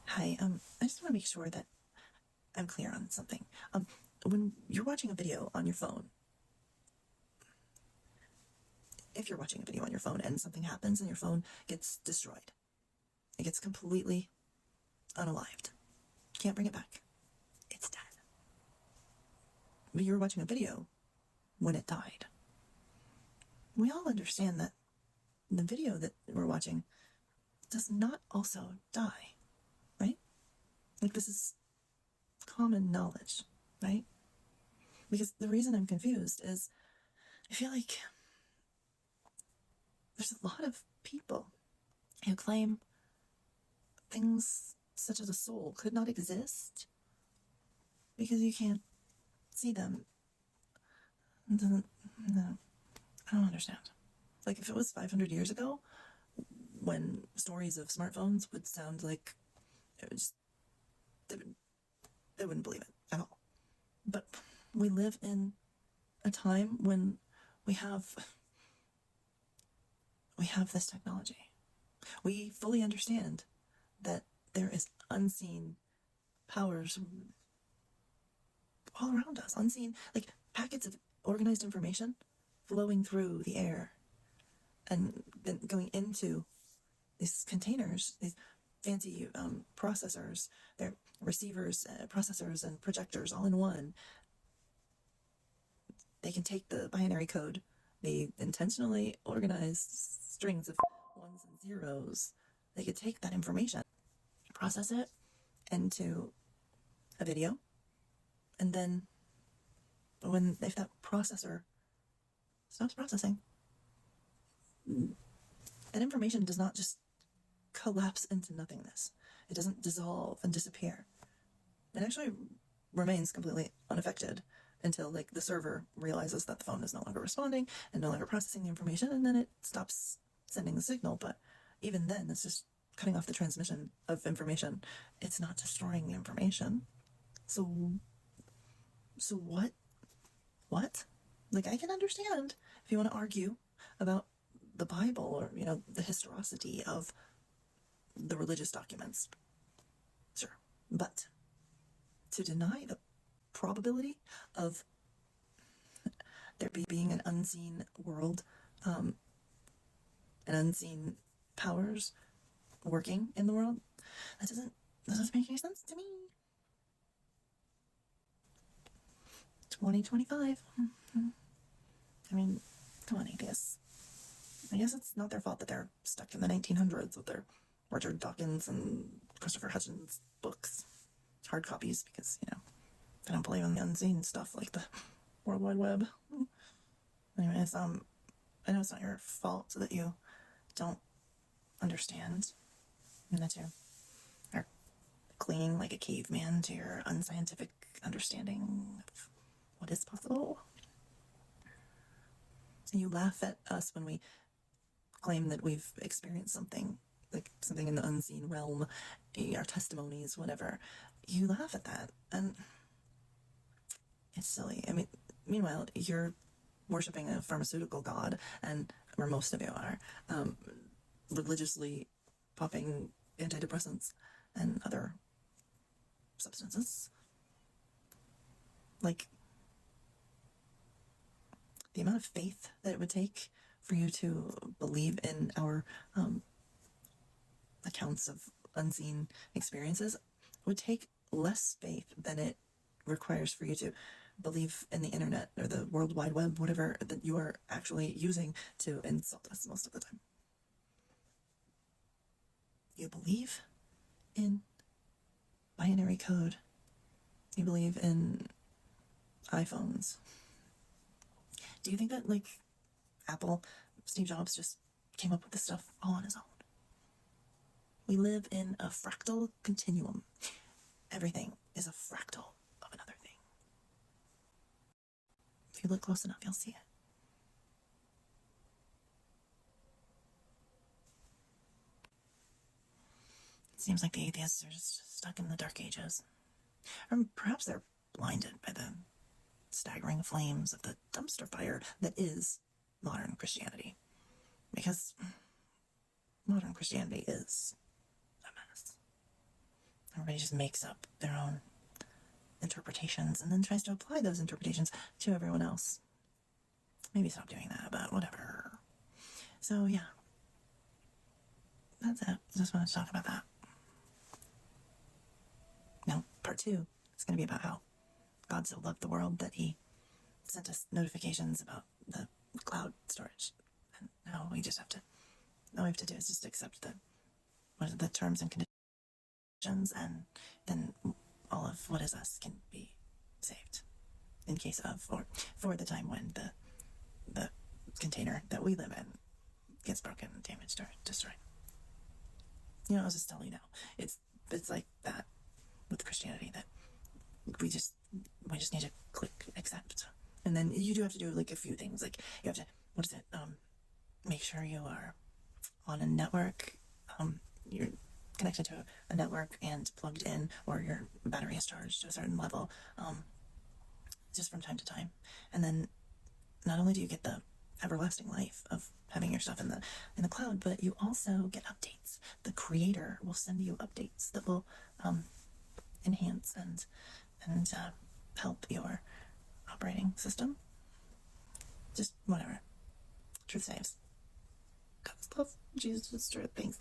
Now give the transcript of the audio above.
Hi, I just want to make sure that I'm clear on something. When you're watching a video on your phone, if you're watching a video on your phone and something happens and your phone gets destroyed, it gets completely unalived. Can't bring it back. It's dead. But you were watching a video when it died. We all understand that the video that we're watching does not also die, right? Like, this is common knowledge, right? Because the reason I'm confused is I feel like there's a lot of people who claim things such as a soul could not exist because you can't see them. No, I don't understand. Like, if it was 500 years ago, when stories of smartphones would sound like it was just, they wouldn't believe it at all. But we live in a time when we have this technology. We fully understand that there is unseen powers all around us, unseen, like packets of organized information flowing through the air and then going into these containers, these fancy processors, they're receivers, processors, and projectors all in one. They can take the binary code, the intentionally organized strings of ones and zeros. They could take that information, process it into a video, and then if that processor stops processing, that information does not just collapse into nothingness. It doesn't dissolve and disappear. It actually remains completely unaffected until, like, the server realizes that the phone is no longer responding and no longer processing the information, and then it stops sending the signal. But even then, it's just cutting off the transmission of information. It's not destroying the information. So what? What? Like, I can understand if you want to argue about the Bible or, the historicity of the religious documents. Sure. But to deny the probability of there being an unseen world, and unseen powers working in the world, that doesn't make any sense to me. 2025. I mean, come on, atheists. I guess it's not their fault that they're stuck in the 1900s with their Richard Dawkins and Christopher Hitchens books, hard copies, because, they don't believe in the unseen stuff like the World Wide Web. Anyways, I know it's not your fault that you don't understand, and that you are clinging like a caveman to your unscientific understanding of what is possible. And you laugh at us when we claim that we've experienced something, like something in the unseen realm, our testimonies, whatever. You laugh at that, and it's silly. I mean, meanwhile, you're worshipping a pharmaceutical god, or most of you are, religiously popping antidepressants and other substances. Like, the amount of faith that it would take for you to believe in our accounts of unseen experiences would take less faith than it requires for you to believe in the internet or the World Wide Web, whatever that you are actually using to insult us most of the time. You believe in binary code. You believe in iPhones. Do you think that, like, Apple, Steve Jobs just came up with this stuff all on his own? We live in a fractal continuum. Everything is a fractal of another thing. If you look close enough, you'll see it. It seems like the atheists are just stuck in the dark ages. Or perhaps they're blinded by the staggering flames of the dumpster fire that is modern Christianity. Because modern Christianity is a mess. Everybody just makes up their own interpretations and then tries to apply those interpretations to everyone else. Maybe stop doing that, but whatever. So yeah, that's it. Just wanted to talk about that. Now, part 2 is going to be about how God so loved the world that he sent us notifications about the cloud storage, and now we just have to, all we have to do is just accept the terms and conditions, and then all of what is us can be saved in case of, or for the time when the container that we live in gets broken, damaged, or destroyed. You know, I'll just tell you now, it's like that with Christianity, that we just need to click accept, and then you do have to do like a few things, like you have to, what is it, make sure you are on a network, you're connected to a network and plugged in, or your battery is charged to a certain level, just from time to time. And then not only do you get the everlasting life of having your stuff in the cloud, but you also get updates. The creator will send you updates that will enhance and help your operating system. Just whatever. Truth saves. God's love. Jesus, thanks.